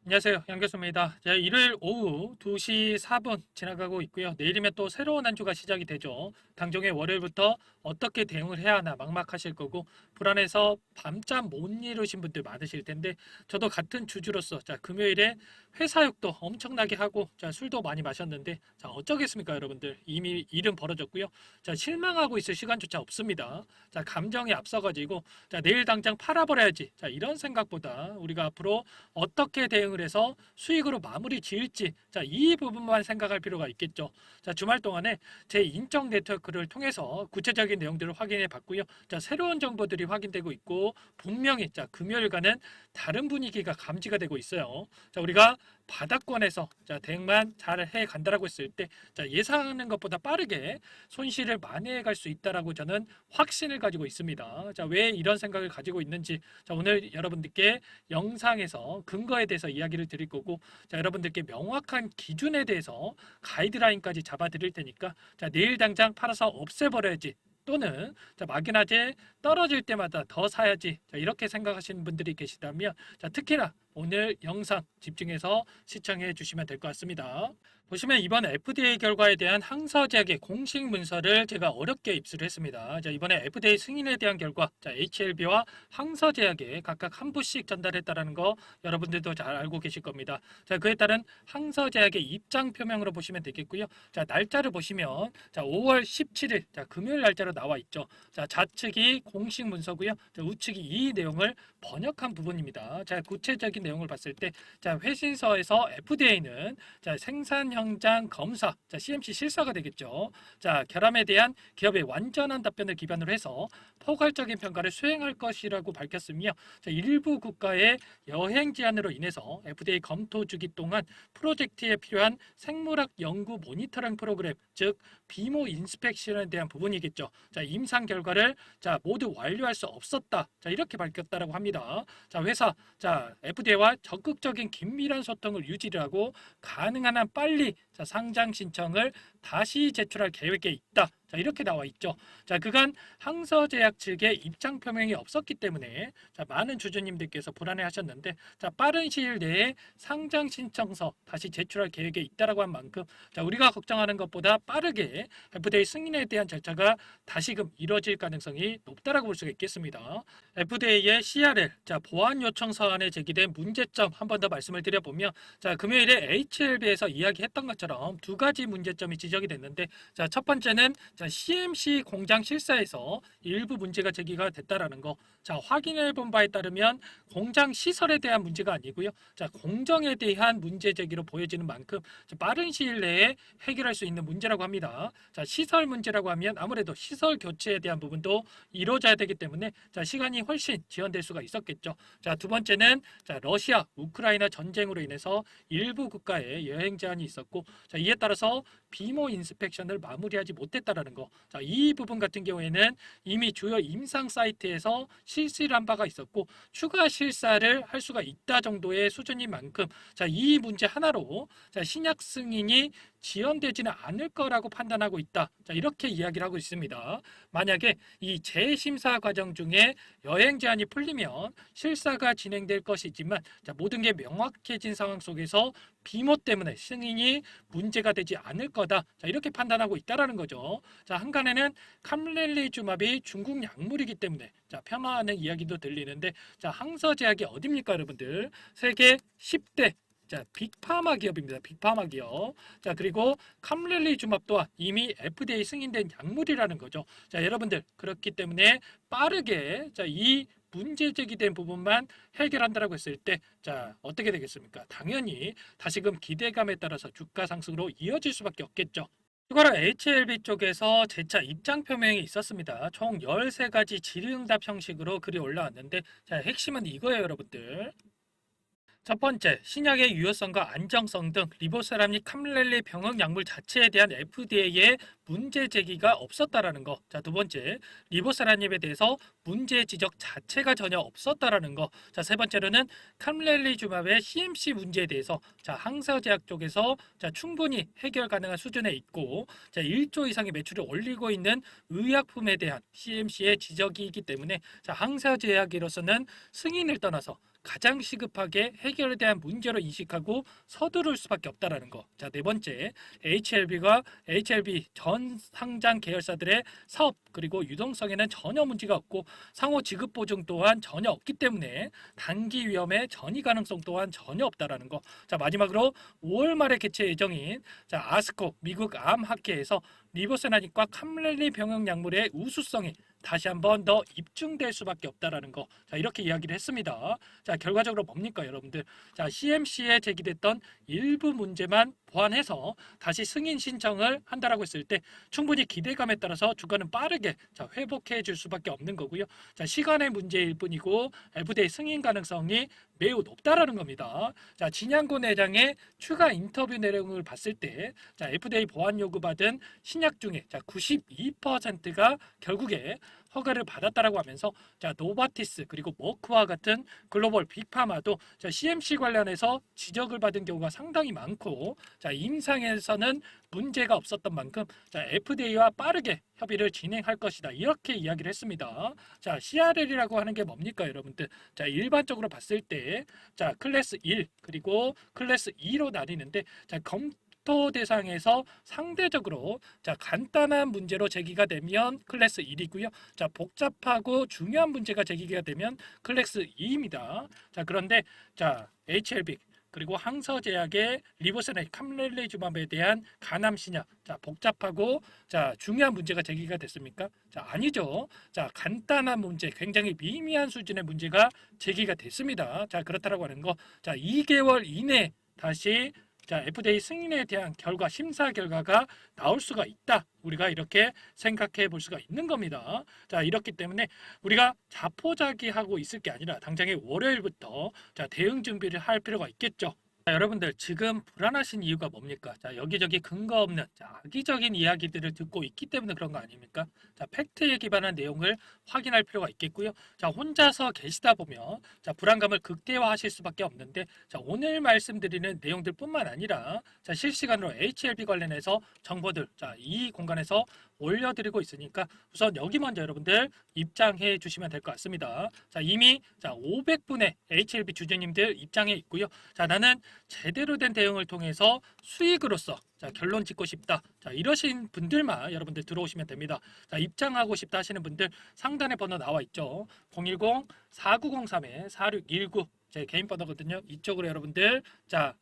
안녕하세요. 양 교수입니다. 자, 일요일 오후 2시 4분 지나가고 있고요. 내일이면 또 새로운 한 주가 시작이 되죠. 당장의 월요일부터 어떻게 대응을 해야 하나 막막하실 거고 불안해서 밤잠 못 이루신 분들 많으실 텐데 저도 같은 주주로서 자, 금요일에 회사욕도 엄청나게 하고 자, 술도 많이 마셨는데 자, 어쩌겠습니까, 여러분들. 이미 일은 벌어졌고요. 자, 실망하고 있을 시간조차 없습니다. 자, 감정이 앞서가지고 자, 내일 당장 팔아버려야지. 자, 이런 생각보다 우리가 앞으로 어떻게 대응을 해서 수익으로 마무리 지을지 자, 이 부분만 생각할 필요가 있겠죠. 자, 주말 동안에 제 인적 네트워크를 통해서 구체적인 내용들을 확인해 봤고요. 자, 새로운 정보들이 확인되고 있고 분명히 자, 금요일과는 다른 분위기가 감지가 되고 있어요. 자, 우리가 바닥권에서 자, 대응만 잘 해 간다라고 했을 때 자, 예상하는 것보다 빠르게 손실을 만회해 갈 수 있다라고 저는 확신을 가지고 있습니다. 자, 왜 이런 생각을 가지고 있는지 자, 오늘 여러분들께 영상에서 근거에 대해서 이야기를 드릴 거고 자, 여러분들께 명확한 기준에 대해서 가이드라인까지 잡아 드릴 테니까 자, 내일 당장 팔아서 없애버려야지 또는 자, 막연하게 떨어질 때마다 더 사야지 자, 이렇게 생각하시는 분들이 계시다면 자, 특히나 오늘 영상 집중해서 시청해 주시면 될 것 같습니다. 보시면 이번 FDA 결과에 대한 항서제약의 공식 문서를 제가 어렵게 입수를 했습니다. 자, 이번에 FDA 승인에 대한 결과 자, HLB와 항서제약에 각각 한 부씩 전달했다는 거 여러분들도 잘 알고 계실 겁니다. 자, 그에 따른 항서제약의 입장 표명으로 보시면 되겠고요. 자, 날짜를 보시면 자, 5월 17일 자, 금요일 날짜로 나와 있죠. 자, 좌측이 공식 문서고요. 자, 우측이 이 내용을 번역한 부분입니다. 자, 구체적인 내용을 봤을 때 자, 회신서에서 FDA는 자, 생산 현장 검사, 자, CMC 실사가 되겠죠. 자, 결함에 대한 기업의 완전한 답변을 기반으로 해서 포괄적인 평가를 수행할 것이라고 밝혔으며 자, 일부 국가의 여행 제한으로 인해서 FDA 검토 주기 동안 프로젝트에 필요한 생물학 연구 모니터링 프로그램, 즉 비모 인스펙션에 대한 부분이겠죠. 자, 임상 결과를 자, 모두 완료할 수 없었다. 자, 이렇게 밝혔다라고 합니다. 자, 회사 자, FDA와 적극적인 긴밀한 소통을 유지를 하고 가능한 한 빨리 자, 상장 신청을 다시 제출할 계획에 있다. 자, 이렇게 나와 있죠. 자, 그간 항서제약 측의 입장 표명이 없었기 때문에 자, 많은 주주님들께서 불안해하셨는데 자, 빠른 시일 내에 상장 신청서 다시 제출할 계획에 있다라고 한 만큼 자, 우리가 걱정하는 것보다 빠르게 FDA 승인에 대한 절차가 다시금 이루어질 가능성이 높다라고 볼 수가 있겠습니다. FDA의 CRL 자, 보안 요청 사안에 제기된 문제점 한 번 더 말씀을 드려보면 자, 금요일에 HLB에서 이야기했던 것처럼 두 가지 문제점이 지적이 됐는데 자, 첫 번째는 자, CMC 공장 실사에서 일부 문제가 제기가 됐다라는 거. 자, 확인해 본 바에 따르면 공장 시설에 대한 문제가 아니고요. 자, 공정에 대한 문제 제기로 보여지는 만큼 자, 빠른 시일 내에 해결할 수 있는 문제라고 합니다. 자, 시설 문제라고 하면 아무래도 시설 교체에 대한 부분도 이루어져야 되기 때문에 자, 시간이 훨씬 지연될 수가 있었겠죠. 자, 두 번째는 자, 러시아 우크라이나 전쟁으로 인해서 일부 국가에 여행 제한이 있었고 자, 이에 따라서 비모 인스펙션을 마무리하지 못했다라는 거. 자, 이 부분 같은 경우에는 이미 주요 임상 사이트에서 실시를 한 바가 있었고 추가 실사를 할 수가 있다 정도의 수준인 만큼 자, 이 문제 하나로 자, 신약 승인이 지연되지는 않을 거라고 판단하고 있다. 자, 이렇게 이야기를 하고 있습니다. 만약에 이 재심사 과정 중에 여행 제한이 풀리면 실사가 진행될 것이지만 자, 모든 게 명확해진 상황 속에서 비모 때문에 승인이 문제가 되지 않을 거다. 자, 이렇게 판단하고 있다라는 거죠. 자, 한간에는 캄렐리주맙이 중국 약물이기 때문에 자, 폄하하는 이야기도 들리는데 자, 항서제약이 어딥니까, 여러분들? 세계 10대 자, 빅파마 기업입니다. 빅파마 기업. 자, 그리고 캄렐리주맙 또한 이미 FDA 승인된 약물이라는 거죠. 자, 여러분들 그렇기 때문에 빠르게 자, 이 문제 제기된 부분만 해결한다라고 했을 때, 자, 어떻게 되겠습니까? 당연히 다시금 기대감에 따라서 주가 상승으로 이어질 수밖에 없겠죠. 추가로 HLB 쪽에서 재차 입장 표명이 있었습니다. 총 13가지 질의응답 형식으로 글이 올라왔는데, 자, 핵심은 이거예요, 여러분들. 첫 번째, 신약의 유효성과 안정성 등 리보세라믹 캄렐리 병역 약물 자체에 대한 FDA의 문제 제기가 없었다라는 거. 자, 두 번째, 리보세라닙에 대해서 문제 지적 자체가 전혀 없었다라는 거. 자, 세 번째로는 캄렐리주맙의 CMC 문제에 대해서 자, 항사제약 쪽에서 자, 충분히 해결 가능한 수준에 있고 자, 1조 이상의 매출을 올리고 있는 의약품에 대한 CMC의 지적이기 때문에 자, 항사제약으로서는 승인을 떠나서 가장 시급하게 해결에 대한 문제로 인식하고 서두를 수밖에 없다라는 거. 자, 네 번째, HLB가 HLB 전 상장 계열사들의 사업 그리고 유동성에는 전혀 문제가 없고 상호 지급 보증 또한 전혀 없기 때문에 단기 위험의 전이 가능성 또한 전혀 없다라는 거. 자, 마지막으로 5월 말에 개최 예정인 자, 아스코 미국 암학회에서 리보세나닉과 캄렐리 병역 약물의 우수성이 다시 한번 더 입증될 수밖에 없다라는 거. 자, 이렇게 이야기를 했습니다. 자, 결과적으로 뭡니까, 여러분들? 자, CMC에 제기됐던 일부 문제만 보완해서 다시 승인 신청을 한다라고 했을 때 충분히 기대감에 따라서 주가는 빠르게 자, 회복해 줄 수밖에 없는 거고요. 자, 시간의 문제일 뿐이고 FDA 승인 가능성이 매우 높다라는 겁니다. 자, 진양고 내장의 추가 인터뷰 내용을 봤을 때 자, FDA 보안 요구받은 신약 중에 자, 92%가 결국에 허가를 받았다라고 하면서 자, 노바티스 그리고 머크와 같은 글로벌 빅파마도 자, CMC 관련해서 지적을 받은 경우가 상당히 많고 자, 임상에서는 문제가 없었던 만큼 자, FDA와 빠르게 협의를 진행할 것이다. 이렇게 이야기를 했습니다. 자, CRL이라고 하는 게 뭡니까, 여러분들? 자, 일반적으로 봤을 때 자, 클래스 1 그리고 클래스 2로 나뉘는데 자, 검토 대상에서 상대적으로 자, 간단한 문제로 제기가 되면 클래스 1이고요. 자, 복잡하고 중요한 문제가 제기가 되면 클래스 2입니다. 자, 그런데 자, HLB 그리고 항서제약의 리보세나 캄렐리주맙에 대한 간암 신약 자, 복잡하고 자, 중요한 문제가 제기가 됐습니까? 자, 아니죠. 자, 간단한 문제, 굉장히 미미한 수준의 문제가 제기가 됐습니다. 자, 그렇다라고 하는 거. 자, 2개월 이내 다시 자, FDA 승인에 대한 결과, 심사 결과가 나올 수가 있다. 우리가 이렇게 생각해 볼 수가 있는 겁니다. 자, 이렇기 때문에 우리가 자포자기하고 있을 게 아니라 당장의 월요일부터 자, 대응 준비를 할 필요가 있겠죠. 자, 여러분들 지금 불안하신 이유가 뭡니까? 자, 여기저기 근거 없는 자, 악의적인 이야기들을 듣고 있기 때문에 그런 거 아닙니까? 자, 팩트에 기반한 내용을 확인할 필요가 있겠고요. 자, 혼자서 계시다 보면 자, 불안감을 극대화하실 수밖에 없는데 자, 오늘 말씀드리는 내용들뿐만 아니라 자, 실시간으로 HLB 관련해서 정보들 자, 이 공간에서 올려드리고 있으니까 우선 여기 먼저 여러분들 입장해 주시면 될 것 같습니다. 자, 이미 자, 500분의 HLB 주주님들 입장해 있고요. 자, 나는 제대로 된 대응을 통해서 수익으로서 자, 결론 짓고 싶다. 자, 이러신 분들만 여러분들 들어오시면 됩니다. 자, 입장하고 싶다 하시는 분들 상단에 번호 나와 있죠. 010-4903-4619 제 개인 번호거든요. 이쪽으로 여러분들 자,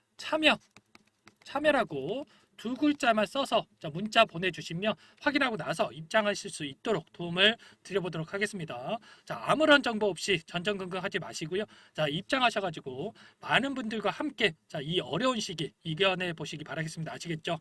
참여라고 두 글자만 써서 자, 문자 보내주시면 확인하고 나서 입장하실 수 있도록 도움을 드려보도록 하겠습니다. 자, 아무런 정보 없이 전전긍긍하지 마시고요. 자, 입장하셔가지고 많은 분들과 함께 자, 이 어려운 시기 이겨내 보시기 바라겠습니다. 아시겠죠?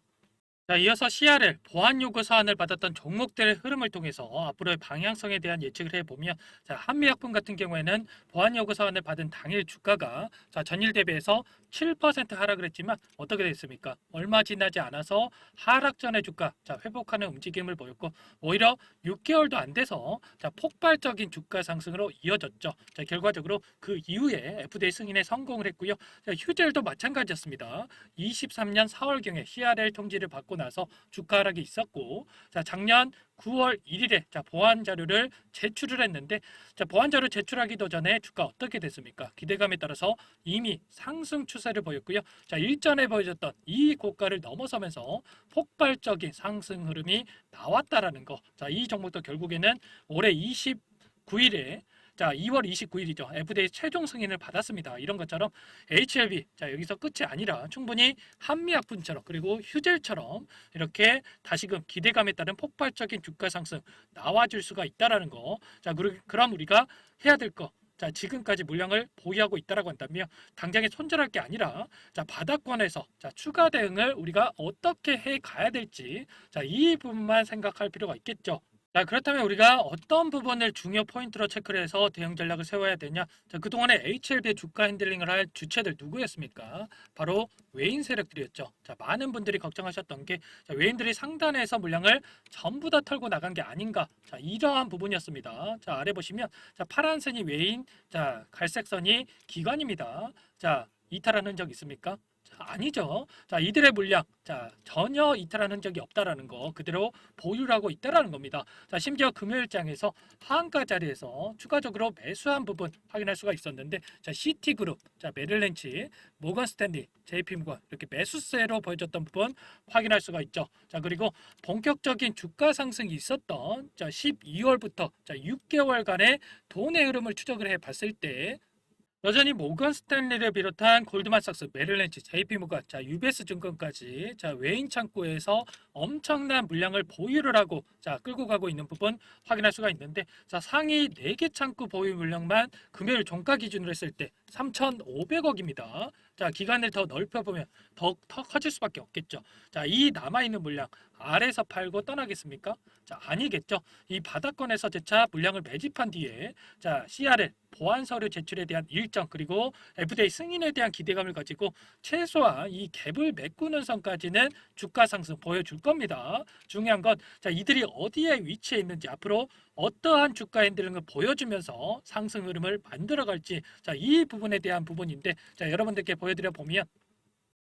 자, 이어서 CRL 보안 요구 사안을 받았던 종목들의 흐름을 통해서 앞으로의 방향성에 대한 예측을 해보면 자, 한미약품 같은 경우에는 보안 요구 사안을 받은 당일 주가가 자, 전일 대비해서 7% 하락을 했지만 어떻게 됐습니까? 얼마 지나지 않아서 하락 전의 주가 자, 회복하는 움직임을 보였고 오히려 6개월도 안 돼서 자, 폭발적인 주가 상승으로 이어졌죠. 자, 결과적으로 그 이후에 FDA 승인에 성공을 했고요. 자, 휴젤도 마찬가지였습니다. 23년 4월경에 CRL 통지를 받고 나서 주가 하락이 있었고 자, 작년 9월 1일에 자, 보안 자료를 제출을 했는데 자, 보안 자료 제출하기도 전에 주가 어떻게 됐습니까? 기대감에 따라서 이미 상승 추세를 보였고요. 자, 일전에 보여줬던 이 고가를 넘어서면서 폭발적인 상승 흐름이 나왔다라는 거. 자, 이 종목도 결국에는 올해 29일에 자, 2월 29일이죠. FDA 최종 승인을 받았습니다. 이런 것처럼 HLB 자, 여기서 끝이 아니라 충분히 한미약품처럼 그리고 휴젤처럼 이렇게 다시금 기대감에 따른 폭발적인 주가 상승 나와줄 수가 있다라는 거. 자, 그럼 우리가 해야 될 거. 자, 지금까지 물량을 보유하고 있다라고 한다면 당장에 손절할 게 아니라 자, 바닥권에서 자, 추가 대응을 우리가 어떻게 해 가야 될지 자, 이 부분만 생각할 필요가 있겠죠. 자, 그렇다면 우리가 어떤 부분을 중요 포인트로 체크를 해서 대응 전략을 세워야 되냐? 자, 그동안에 HLB 주가 핸들링을 할 주체들 누구였습니까? 바로 외인 세력들이었죠. 자, 많은 분들이 걱정하셨던 게 자, 외인들이 상단에서 물량을 전부 다 털고 나간 게 아닌가? 자, 이러한 부분이었습니다. 자, 아래 보시면 자, 파란 선이 외인, 자, 갈색 선이 기관입니다. 자, 이탈한 흔적 있습니까? 자, 아니죠. 자, 이들의 물량, 자, 전혀 이탈한 흔적이 없다라는 거 그대로 보유를 하고 있다라는 겁니다. 자, 심지어 금요일장에서 하한가 자리에서 추가적으로 매수한 부분 확인할 수가 있었는데, 자, 시티그룹, 자, 메릴렌치, 모건 스탠리, JP모건 이렇게 매수세로 보여줬던 부분 확인할 수가 있죠. 자, 그리고 본격적인 주가 상승이 있었던 자, 12월부터 자, 6개월간의 돈의 흐름을 추적을 해 봤을 때 여전히 모건 스탠리를 비롯한 골드만삭스, 메릴렌치, JP모건, 자 UBS 증권까지 자 외인 창구에서 엄청난 물량을 보유를 하고 자 끌고 가고 있는 부분 확인할 수가 있는데 자 상위 4개 창구 보유 물량만 금요일 종가 기준으로 했을 때 3,500억입니다. 자 기간을 더 넓혀보면 더 커질 수밖에 없겠죠. 자 이 남아있는 물량 아래서 팔고 떠나겠습니까? 자 아니겠죠. 이 바닥권에서 재차 물량을 매집한 뒤에 자 CRL 보안 서류 제출에 대한 일정 그리고 FDA 승인에 대한 기대감을 가지고 최소한 이 갭을 메꾸는 선까지는 주가 상승 보여줄 겁니다. 중요한 건 자, 이들이 어디에 위치해 있는지 앞으로 어떠한 주가 핸들링을 보여주면서 상승 흐름을 만들어갈지 자, 이 부분에 대한 부분인데 자, 여러분들께 보여드려 보면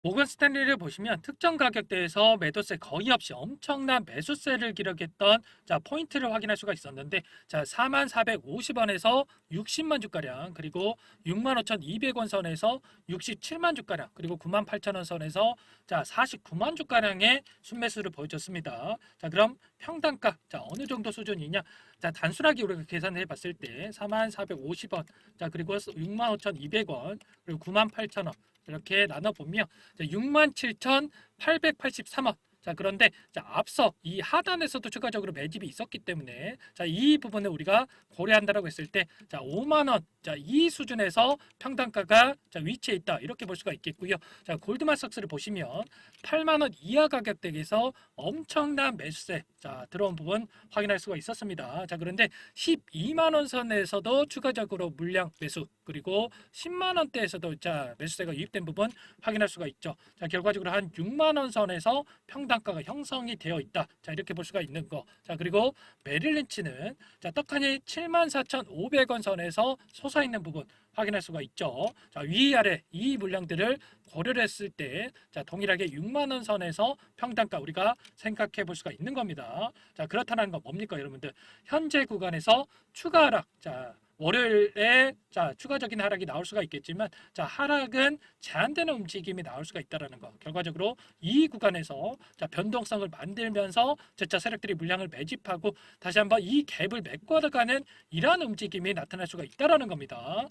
모건 스탠리를 보시면 특정 가격대에서 매도세 거의 없이 엄청난 매수세를 기록했던 자 포인트를 확인할 수가 있었는데 자 4450원에서 60만 주가량 그리고 65,200원 선에서 67만 주가량 그리고 98,000원 선에서 자 49만 주가량의 순매수를 보여줬습니다. 자 그럼 평단가 자 어느 정도 수준이냐? 자 단순하게 우리가 계산해 봤을 때 4450원 자 그리고 65,200원 그리고 98,000원 이렇게 나눠보면 67,883원. 자, 그런데 자, 앞서 이 하단에서도 추가적으로 매집이 있었기 때문에 자, 이 부분을 우리가 고려한다라고 했을 때 자, 5만 원. 자, 이 수준에서 평단가가 자, 위치해 있다. 이렇게 볼 수가 있겠고요. 자, 골드만삭스를 보시면 8만 원 이하 가격대에서 엄청난 매수세 자, 들어온 부분 확인할 수가 있었습니다. 자, 그런데 12만 원 선에서도 추가적으로 물량 매수 그리고 10만 원대에서도 자, 매수세가 유입된 부분 확인할 수가 있죠. 자, 결과적으로 한 6만 원 선에서 평단가가 형성이 되어 있다. 자, 이렇게 볼 수가 있는 거. 자, 그리고 메릴린치는 자, 떡하니 74,500원 선에서 솟아 있는 부분 확인할 수가 있죠. 자, 위아래 이 물량들을 고려를 했을 때 자, 동일하게 6만 원 선에서 평단가 우리가 생각해 볼 수가 있는 겁니다. 자, 그렇다는 건 뭡니까, 여러분들? 현재 구간에서 추가 하락. 자, 월요일에 자 추가적인 하락이 나올 수가 있겠지만 자 하락은 제한되는 움직임이 나올 수가 있다라는 거. 결과적으로 이 구간에서 자 변동성을 만들면서 재차 세력들이 물량을 매집하고 다시 한번 이 갭을 메꿔가는 이러한 움직임이 나타날 수가 있다라는 겁니다.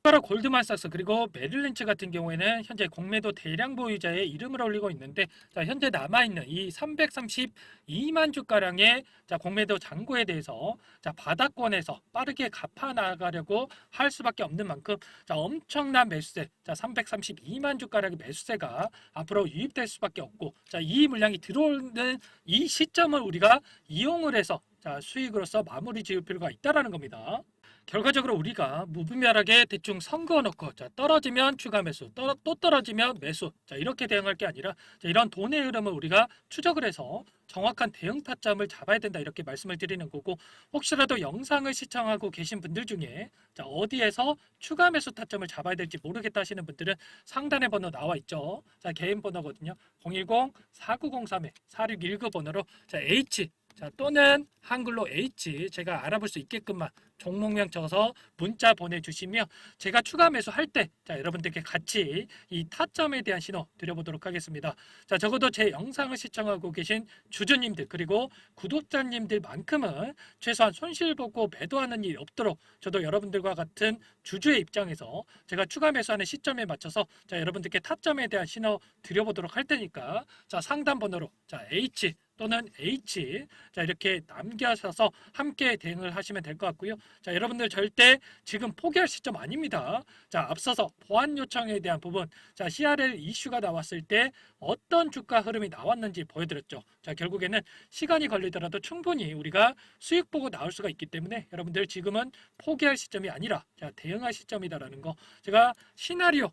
추가로 골드만삭스 그리고 메릴린치 같은 경우에는 현재 공매도 대량 보유자의 이름을 올리고 있는데 자, 현재 남아있는 이 332만 주가량의 자, 공매도 잔고에 대해서 자, 바닥권에서 빠르게 갚아 나가려고 할 수밖에 없는 만큼 자, 엄청난 매수세 자, 332만 주가량의 매수세가 앞으로 유입될 수밖에 없고 자, 이 물량이 들어오는 이 시점을 우리가 이용을 해서 자, 수익으로서 마무리 지을 필요가 있다라는 겁니다. 결과적으로 우리가 무분별하게 대충 선그어 놓고 자, 떨어지면 추가 매수, 또 떨어지면 매수 자, 이렇게 대응할 게 아니라 자, 이런 돈의 흐름을 우리가 추적을 해서 정확한 대응 타점을 잡아야 된다 이렇게 말씀을 드리는 거고 혹시라도 영상을 시청하고 계신 분들 중에 자, 어디에서 추가 매수 타점을 잡아야 될지 모르겠다 하시는 분들은 상단에 번호 나와 있죠. 자, 개인 번호거든요. 010-4903-4619 번호로 자, H 자, 또는 한글로 H 제가 알아볼 수 있게끔만 종목명 적어서 문자 보내주시면 제가 추가 매수할 때 자, 여러분들께 같이 이 타점에 대한 신호 드려보도록 하겠습니다. 자, 적어도 제 영상을 시청하고 계신 주주님들 그리고 구독자님들만큼은 최소한 손실 보고 매도하는 일이 없도록 저도 여러분들과 같은 주주의 입장에서 제가 추가 매수하는 시점에 맞춰서 자, 여러분들께 타점에 대한 신호 드려보도록 할 테니까 자, 상단 번호로 자, H 또는 H 자 이렇게 남겨서 함께 대응을 하시면 될 것 같고요. 자 여러분들 절대 지금 포기할 시점 아닙니다. 자 앞서서 보안 요청에 대한 부분 자 CRL 이슈가 나왔을 때 어떤 주가 흐름이 나왔는지 보여드렸죠. 자 결국에는 시간이 걸리더라도 충분히 우리가 수익 보고 나올 수가 있기 때문에 여러분들 지금은 포기할 시점이 아니라 자 대응할 시점이다라는 거 제가 시나리오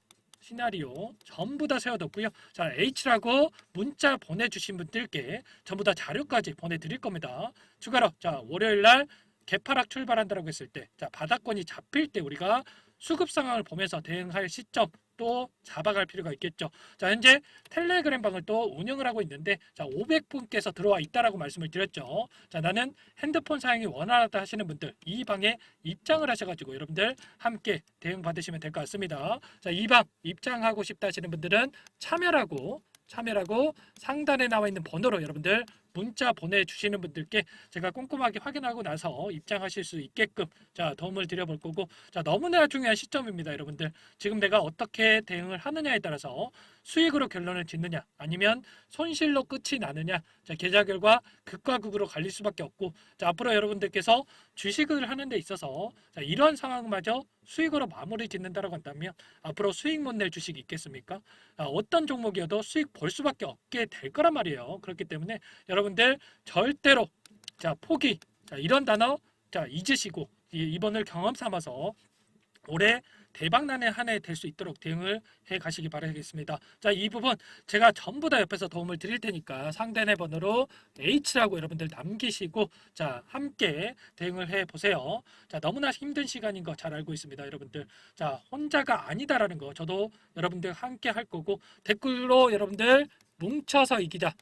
전부 다 세워뒀고요. 자 H라고 문자 보내주신 분들께 전부 다 자료까지 보내드릴 겁니다. 추가로 자 월요일날 개파락 출발한다라고 했을 때 자 바닥권이 잡힐 때 우리가 수급 상황을 보면서 대응할 시점 또 잡아갈 필요가 있겠죠. 자 현재 텔레그램 방을 또 운영을 하고 있는데 자 500분께서 들어와 있다라고 말씀을 드렸죠. 자 나는 핸드폰 사용이 원활하다 하시는 분들 이 방에 입장을 하셔가지고 여러분들 함께 대응 받으시면 될 것 같습니다. 자 이 방 입장하고 싶다 하시는 분들은 참여라고 상단에 나와 있는 번호로 여러분들 문자 보내주시는 분들께 제가 꼼꼼하게 확인하고 나서 입장하실 수 있게끔 자 도움을 드려볼 거고 자 너무나 중요한 시점입니다. 여러분들 지금 내가 어떻게 대응을 하느냐에 따라서 수익으로 결론을 짓느냐 아니면 손실로 끝이 나느냐 자 계좌 결과 극과 극으로 갈릴 수밖에 없고 자 앞으로 여러분들께서 주식을 하는 데 있어서 자 이런 상황마저 수익으로 마무리 짓는다라고 한다면 앞으로 수익 못 낼 주식이 있겠습니까? 어떤 종목이어도 수익 볼 수밖에 없게 될 거란 말이에요. 그렇기 때문에 여러분들 절대로 자 포기 자 이런 단어 자 잊으시고 이번을 경험 삼아서 올해 대박난의 한 해 될 수 있도록 대응을 해 가시기 바라겠습니다. 자, 이 부분 제가 전부 다 옆에서 도움을 드릴 테니까 상단의 번호로 H라고 여러분들 남기시고 자, 함께 대응을 해 보세요. 자, 너무나 힘든 시간인 거 잘 알고 있습니다, 여러분들. 자, 혼자가 아니다라는 거 저도 여러분들 함께 할 거고 댓글로 여러분들 뭉쳐서 이기자.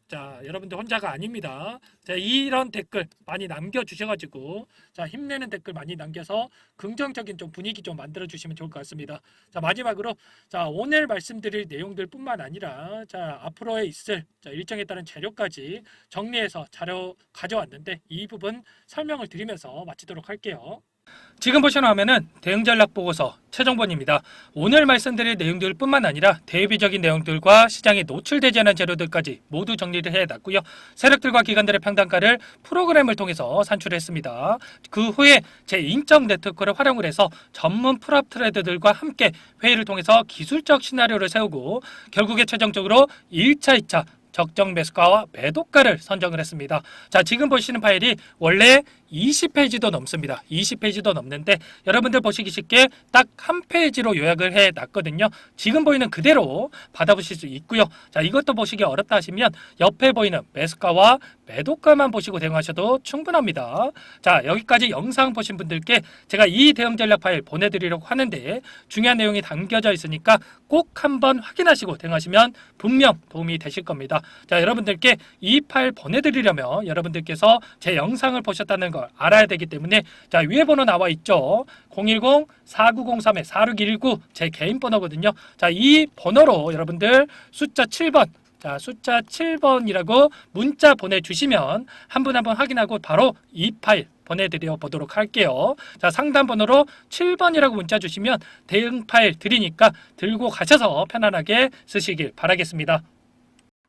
자, 여러분들 혼자가 아닙니다. 자, 이런 댓글 많이 남겨주셔가지고, 자, 힘내는 댓글 많이 남겨서 긍정적인 좀 분위기 좀 만들어주시면 좋을 것 같습니다. 자, 마지막으로, 자, 오늘 말씀드릴 내용들 뿐만 아니라, 자, 앞으로에 있을, 자, 일정에 따른 재료까지 정리해서 자료 가져왔는데, 이 부분 설명을 드리면서 마치도록 할게요. 지금 보시는 화면은 대응 전략 보고서 최종본입니다. 오늘 말씀드릴 내용들 뿐만 아니라 대비적인 내용들과 시장에 노출되지 않은 재료들까지 모두 정리를 해놨고요. 세력들과 기관들의 평단가를 프로그램을 통해서 산출했습니다. 그 후에 제 인적 네트워크를 활용을 해서 전문 프랍 트레이더들과 함께 회의를 통해서 기술적 시나리오를 세우고 결국에 최종적으로 1차, 2차 적정 매수가와 매도가를 선정을 했습니다. 자, 지금 보시는 파일이 원래 20페이지도 넘습니다. 20페이지도 넘는데 여러분들 보시기 쉽게 딱 한 페이지로 요약을 해 놨거든요. 지금 보이는 그대로 받아보실 수 있고요. 자, 이것도 보시기 어렵다 하시면 옆에 보이는 매수가와 매도가만 보시고 대응하셔도 충분합니다. 자, 여기까지 영상 보신 분들께 제가 이 대응 전략 파일 보내드리려고 하는데 중요한 내용이 담겨져 있으니까 꼭 한번 확인하시고 대응하시면 분명 도움이 되실 겁니다. 자, 여러분들께 이 파일 보내드리려면 여러분들께서 제 영상을 보셨다는 걸 알아야 되기 때문에 자, 위에 번호 나와 있죠. 010-4903-4619 제 개인 번호거든요. 자, 이 번호로 여러분들 숫자 7번 자, 숫자 7번이라고 문자 보내주시면 한 분 한 분 확인하고 바로 이 파일 보내드려 보도록 할게요. 자, 상단 번호로 7번이라고 문자 주시면 대응 파일 드리니까 들고 가셔서 편안하게 쓰시길 바라겠습니다.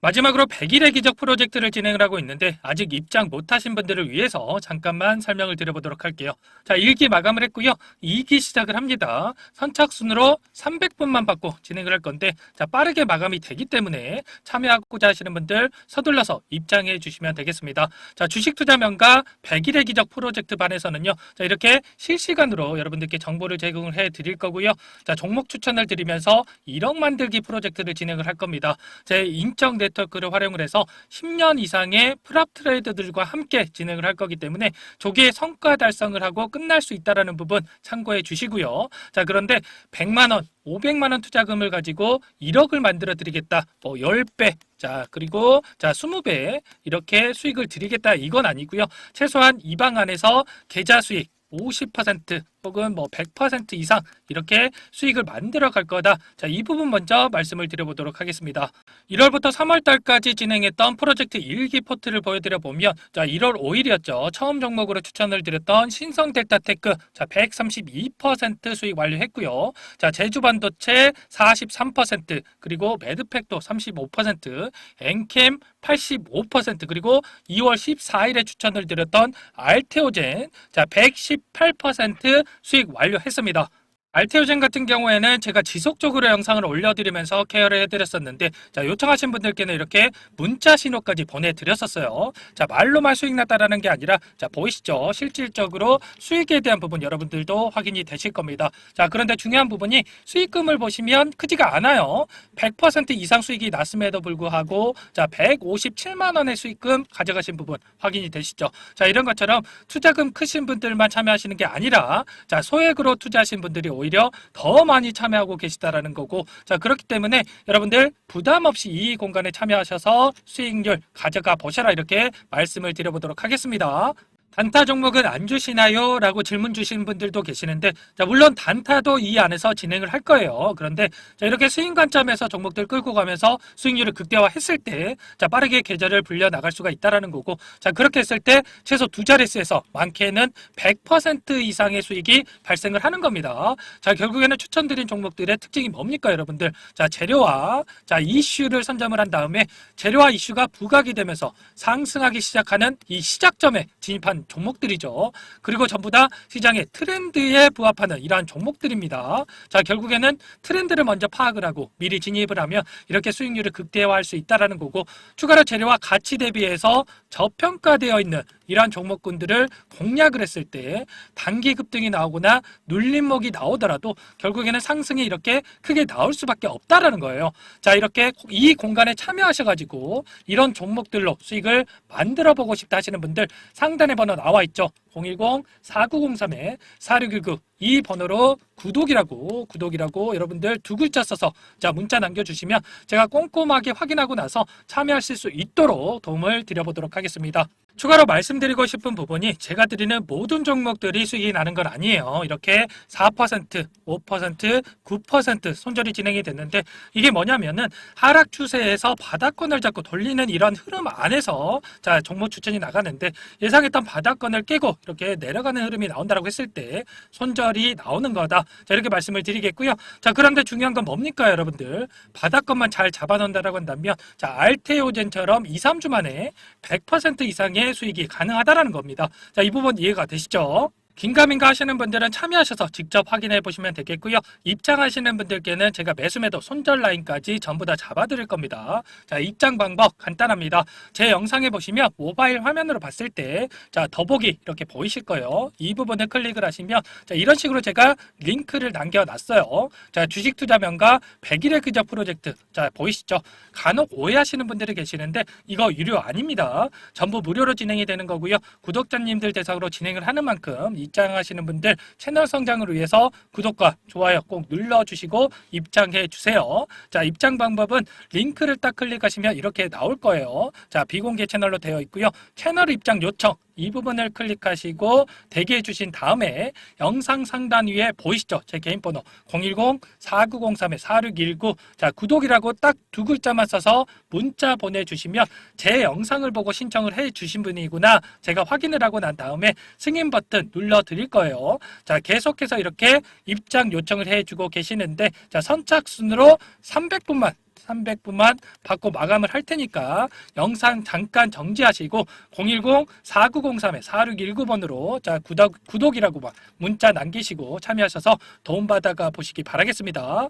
마지막으로 100일의 기적 프로젝트를 진행을 하고 있는데 아직 입장 못하신 분들을 위해서 잠깐만 설명을 드려보도록 할게요. 자, 1기 마감을 했고요. 2기 시작을 합니다. 선착순으로 300분만 받고 진행을 할 건데 자, 빠르게 마감이 되기 때문에 참여하고자 하시는 분들 서둘러서 입장해 주시면 되겠습니다. 자, 주식투자명가 100일의 기적 프로젝트 반에서는요. 자, 이렇게 실시간으로 여러분들께 정보를 제공을 해 드릴 거고요. 자, 종목 추천을 드리면서 1억 만들기 프로젝트를 진행을 할 겁니다. 제 인적 네트워크를 활용을 해서 10년 이상의 프랍 트레이더들과 함께 진행을 할 거기 때문에 조기에 성과 달성을 하고 끝날 수 있다는 부분 참고해 주시고요. 자, 그런데 100만 원, 500만 원 투자금을 가지고 1억을 만들어 드리겠다. 10배. 자, 그리고 자, 20배 이렇게 수익을 드리겠다. 이건 아니고요. 최소한 이 방 안에서 계좌 수익 50% 혹은 뭐 100% 이상 이렇게 수익을 만들어 갈 거다. 자, 이 부분 먼저 말씀을 드려보도록 하겠습니다. 1월부터 3월 달까지 진행했던 프로젝트 일기 포트를 보여드려 보면, 자, 1월 5일이었죠. 처음 종목으로 추천을 드렸던 신성 델타테크, 자, 132% 수익 완료했고요. 자, 제주 반도체 43%, 그리고 매드팩도 35%, 엔캠 85%, 그리고 2월 14일에 추천을 드렸던 알테오젠, 자, 118% 수익 완료했습니다. 알테오젠 같은 경우에는 제가 지속적으로 영상을 올려드리면서 케어를 해드렸었는데, 자, 요청하신 분들께는 이렇게 문자 신호까지 보내드렸었어요. 자, 말로만 수익 났다라는 게 아니라, 자, 보이시죠? 실질적으로 수익에 대한 부분 여러분들도 확인이 되실 겁니다. 자, 그런데 중요한 부분이 수익금을 보시면 크지가 않아요. 100% 이상 수익이 났음에도 불구하고, 자, 157만 원의 수익금 가져가신 부분 확인이 되시죠? 자, 이런 것처럼 투자금 크신 분들만 참여하시는 게 아니라, 자, 소액으로 투자하신 분들이 오히려 더 많이 참여하고 계시다라는 거고, 자, 그렇기 때문에 여러분들 부담 없이 이 공간에 참여하셔서 수익률 가져가 보셔라, 이렇게 말씀을 드려보도록 하겠습니다. 단타 종목은 안 주시나요? 라고 질문 주시는 분들도 계시는데, 자, 물론 단타도 이 안에서 진행을 할 거예요. 그런데 자, 이렇게 수익 관점에서 종목들 끌고 가면서 수익률을 극대화했을 때, 자, 빠르게 계좌를 불려 나갈 수가 있다라는 거고, 자, 그렇게 했을 때 최소 두 자릿수에서 많게는 100% 이상의 수익이 발생을 하는 겁니다. 자, 결국에는 추천드린 종목들의 특징이 뭡니까, 여러분들? 자, 재료와, 자, 이슈를 선점을 한 다음에 재료와 이슈가 부각이 되면서 상승하기 시작하는 이 시작점에 진입한 종목들이죠. 그리고 전부 다 시장의 트렌드에 부합하는 이러한 종목들입니다. 자, 결국에는 트렌드를 먼저 파악을 하고 미리 진입을 하면 이렇게 수익률을 극대화할 수 있다는 거고, 추가로 재료와 가치 대비해서 저평가되어 있는 이러한 종목군들을 공략을 했을 때 단기 급등이 나오거나 눌림목이 나오더라도 결국에는 상승이 이렇게 크게 나올 수밖에 없다라는 거예요. 자, 이렇게 이 공간에 참여하셔가지고 이런 종목들로 수익을 만들어 보고 싶다 하시는 분들, 상단에 번호 나와 있죠. 010-4903-4619, 이 번호로 구독이라고 여러분들 두 글자 써서, 자, 문자 남겨주시면 제가 꼼꼼하게 확인하고 나서 참여하실 수 있도록 도움을 드려보도록 하겠습니다. 추가로 말씀드리고 싶은 부분이, 제가 드리는 모든 종목들이 수익이 나는 건 아니에요. 이렇게 4%, 5%, 9% 손절이 진행이 됐는데, 이게 뭐냐면은 하락 추세에서 바닥권을 잡고 돌리는 이런 흐름 안에서, 자, 종목 추천이 나가는데, 예상했던 바닥권을 깨고 이렇게 내려가는 흐름이 나온다고 했을 때 손절이 나오는 거다. 자, 이렇게 말씀을 드리겠고요. 자, 그런데 중요한 건 뭡니까, 여러분들? 바닥권만 잘 잡아놓는다라고 한다면, 자, 알테오젠처럼 2, 3주 만에 100% 이상의 수익이 가능하다라는 겁니다. 자, 이 부분 이해가 되시죠? 긴가민가 하시는 분들은 참여하셔서 직접 확인해 보시면 되겠고요. 입장하시는 분들께는 제가 매수매도 손절 라인까지 전부 다 잡아드릴 겁니다. 자, 입장 방법 간단합니다. 제 영상에 보시면 모바일 화면으로 봤을 때, 자, 더보기 이렇게 보이실 거예요. 이 부분을 클릭을 하시면, 자, 이런 식으로 제가 링크를 남겨놨어요. 자, 주식 투자명가 100일의 그저 프로젝트, 자, 보이시죠? 간혹 오해하시는 분들이 계시는데 이거 유료 아닙니다. 전부 무료로 진행이 되는 거고요. 구독자님들 대상으로 진행을 하는 만큼 입장하시는 분들 채널 성장을 위해서 구독과 좋아요 꼭 눌러주시고 입장해 주세요. 자, 입장 방법은 링크를 딱 클릭하시면 이렇게 나올 거예요. 자, 비공개 채널로 되어 있고요. 채널 입장 요청, 이 부분을 클릭하시고 대기해 주신 다음에 영상 상단 위에 보이시죠? 제 개인 번호 010-4903-4619, 자, 구독이라고 딱 두 글자만 써서 문자 보내주시면 제 영상을 보고 신청을 해 주신 분이구나, 제가 확인을 하고 난 다음에 승인 버튼 눌러 드릴 거예요. 자, 계속해서 이렇게 입장 요청을 해주고 계시는데, 자, 선착순으로 300분만 받고 마감을 할 테니까 영상 잠깐 정지하시고 010-4903-4619번으로 자, 구독이라고 문자 남기시고 참여하셔서 도움받아가 보시기 바라겠습니다.